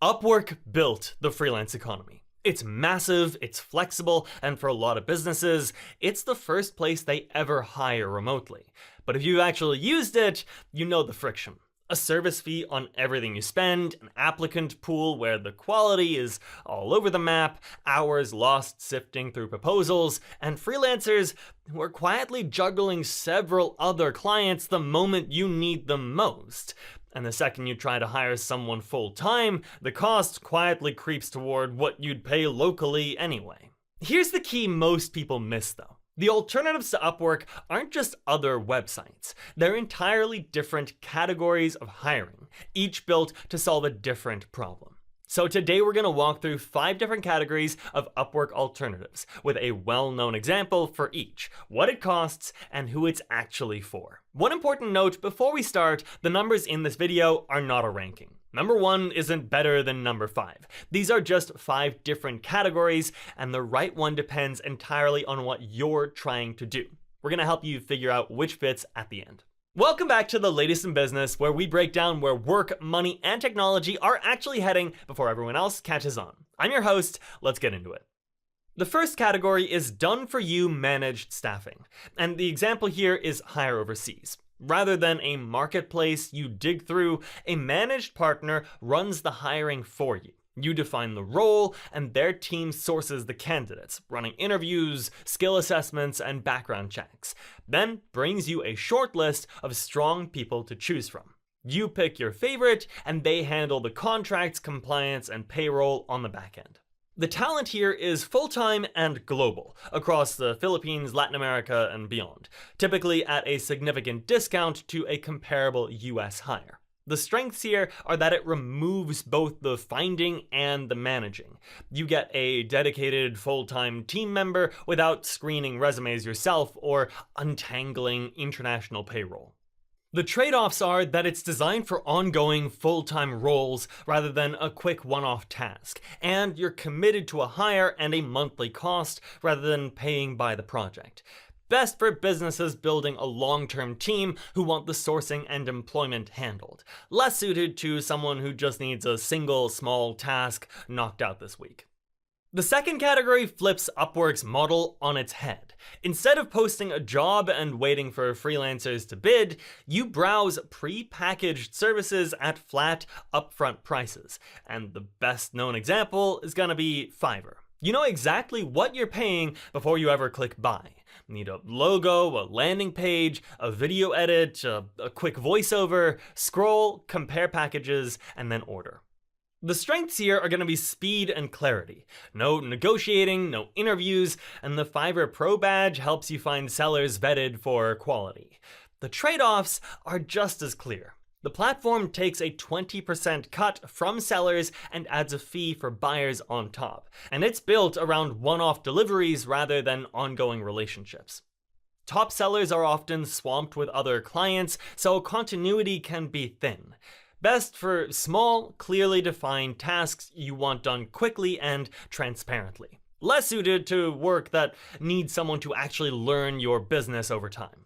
Upwork built the freelance economy. It's massive, it's flexible, and for a lot of businesses, it's the first place they ever hire remotely. But if you've actually used it, you know the friction. A service fee on everything you spend, an applicant pool where the quality is all over the map, hours lost sifting through proposals, and freelancers who are quietly juggling several other clients the moment you need them most. And the second you try to hire someone full-time, the cost quietly creeps toward what you'd pay locally anyway. Here's the key most people miss though. The alternatives to Upwork aren't just other websites. They're entirely different categories of hiring, each built to solve a different problem. So today we're going to walk through 5 different categories of Upwork alternatives, with a well-known example for each, what it costs, and who it's actually for. One important note before we start, the numbers in this video are not a ranking. Number 1 isn't better than number 5. These are just 5 different categories, and the right one depends entirely on what you're trying to do. We're going to help you figure out which fits at the end. Welcome back to the latest in business, where we break down where work, money, and technology are actually heading before everyone else catches on. I'm your host, let's get into it. The first category is done-for-you managed staffing, and the example here is hire overseas. Rather than a marketplace you dig through, a managed partner runs the hiring for you. You define the role, and their team sources the candidates, running interviews, skill assessments, and background checks, then brings you a short list of strong people to choose from. You pick your favorite, and they handle the contracts, compliance, and payroll on the back end. The talent here is full-time and global, across the Philippines, Latin America, and beyond, typically at a significant discount to a comparable US hire. The strengths here are that it removes both the finding and the managing. You get a dedicated full-time team member without screening resumes yourself or untangling international payroll. The trade-offs are that it's designed for ongoing full-time roles rather than a quick one-off task, and you're committed to a hire and a monthly cost rather than paying by the project. Best for businesses building a long-term team who want the sourcing and employment handled. Less suited to someone who just needs a single small task knocked out this week. The second category flips Upwork's model on its head. Instead of posting a job and waiting for freelancers to bid, you browse pre-packaged services at flat, upfront prices. And the best known example is gonna be Fiverr. You know exactly what you're paying before you ever click buy. Need a logo, a landing page, a video edit, a quick voiceover, scroll, compare packages, and then order. The strengths here are going to be speed and clarity. No negotiating, no interviews, and the Fiverr Pro badge helps you find sellers vetted for quality. The trade-offs are just as clear. The platform takes a 20% cut from sellers and adds a fee for buyers on top, and it's built around one-off deliveries rather than ongoing relationships. Top sellers are often swamped with other clients, so continuity can be thin. Best for small, clearly defined tasks you want done quickly and transparently. Less suited to work that needs someone to actually learn your business over time.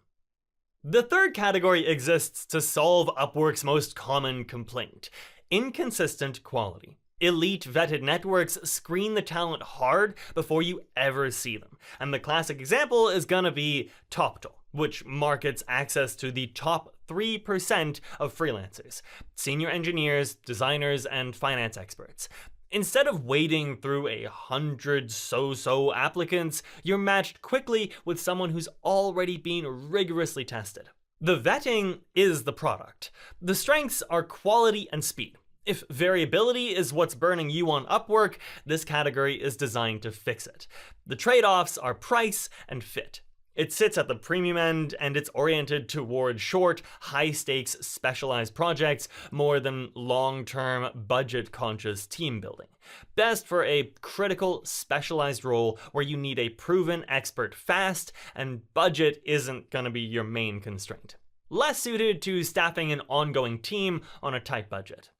The third category exists to solve Upwork's most common complaint: inconsistent quality. Elite vetted networks screen the talent hard before you ever see them, and the classic example is gonna be Toptal, which markets access to the top 3% of freelancers, senior engineers, designers, and finance experts. Instead of wading through 100 so-so applicants, you're matched quickly with someone who's already been rigorously tested. The vetting is the product. The strengths are quality and speed. If variability is what's burning you on Upwork, this category is designed to fix it. The trade-offs are price and fit. It sits at the premium end, and it's oriented toward short, high-stakes, specialized projects more than long-term, budget-conscious team building. Best for a critical, specialized role where you need a proven expert fast, and budget isn't gonna be your main constraint. Less suited to staffing an ongoing team on a tight budget.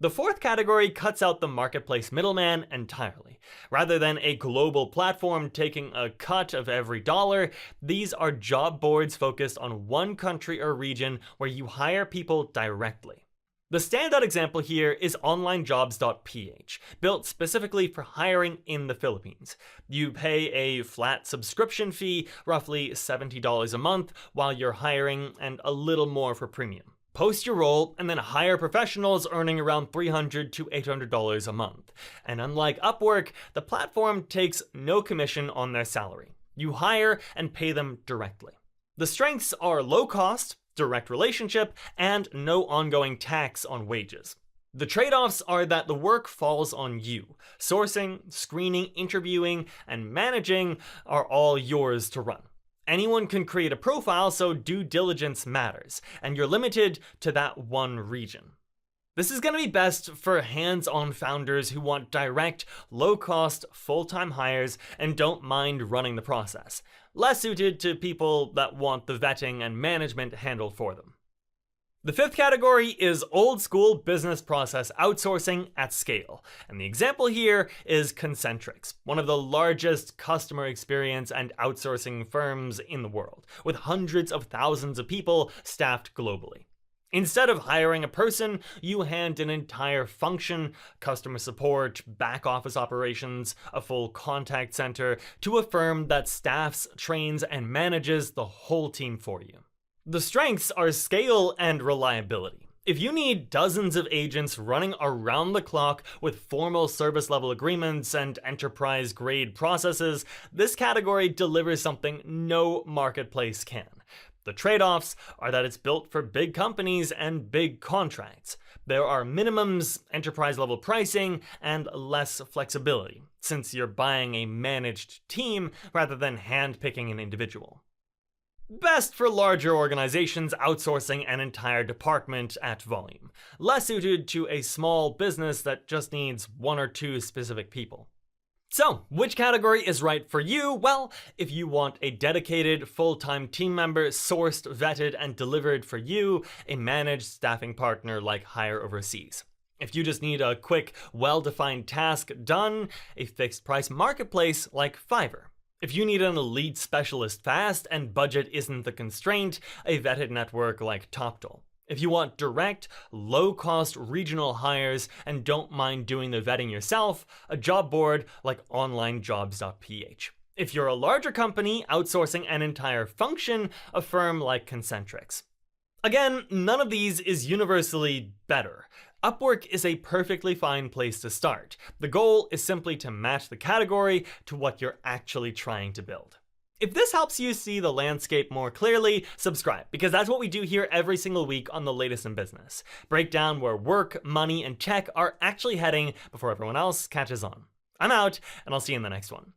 The fourth category cuts out the marketplace middleman entirely. Rather than a global platform taking a cut of every dollar, these are job boards focused on one country or region where you hire people directly. The standout example here is OnlineJobs.ph, built specifically for hiring in the Philippines. You pay a flat subscription fee, roughly $70 a month, while you're hiring, and a little more for premium. Post your role and then hire professionals earning around $300 to $800 a month. And unlike Upwork, the platform takes no commission on their salary. You hire and pay them directly. The strengths are low cost, direct relationship, and no ongoing tax on wages. The trade-offs are that the work falls on you. Sourcing, screening, interviewing, and managing are all yours to run. Anyone can create a profile, so due diligence matters, and you're limited to that one region. This is going to be best for hands-on founders who want direct, low-cost, full-time hires and don't mind running the process. Less suited to people that want the vetting and management handled for them. The fifth category is old-school business process outsourcing at scale, and the example here is Concentrix, one of the largest customer experience and outsourcing firms in the world, with hundreds of thousands of people staffed globally. Instead of hiring a person, you hand an entire function, customer support, back office operations, a full contact center, to a firm that staffs, trains, and manages the whole team for you. The strengths are scale and reliability. If you need dozens of agents running around the clock with formal service level agreements and enterprise grade processes, this category delivers something no marketplace can. The trade-offs are that it's built for big companies and big contracts. There are minimums, enterprise-level pricing, and less flexibility, since you're buying a managed team rather than hand-picking an individual. Best for larger organizations outsourcing an entire department at volume. Less suited to a small business that just needs one or two specific people. So, which category is right for you? Well, if you want a dedicated, full-time team member sourced, vetted, and delivered for you, a managed staffing partner like Hire Overseas. If you just need a quick, well-defined task done, a fixed-price marketplace like Fiverr. If you need an elite specialist fast and budget isn't the constraint, a vetted network like Toptal. If you want direct, low-cost regional hires and don't mind doing the vetting yourself, a job board like OnlineJobs.ph. If you're a larger company outsourcing an entire function, a firm like Concentrix. Again, none of these is universally better. Upwork is a perfectly fine place to start. The goal is simply to match the category to what you're actually trying to build. If this helps you see the landscape more clearly, subscribe, because that's what we do here every single week on The Latest in Business. Break down where work, money, and tech are actually heading before everyone else catches on. I'm out, and I'll see you in the next one.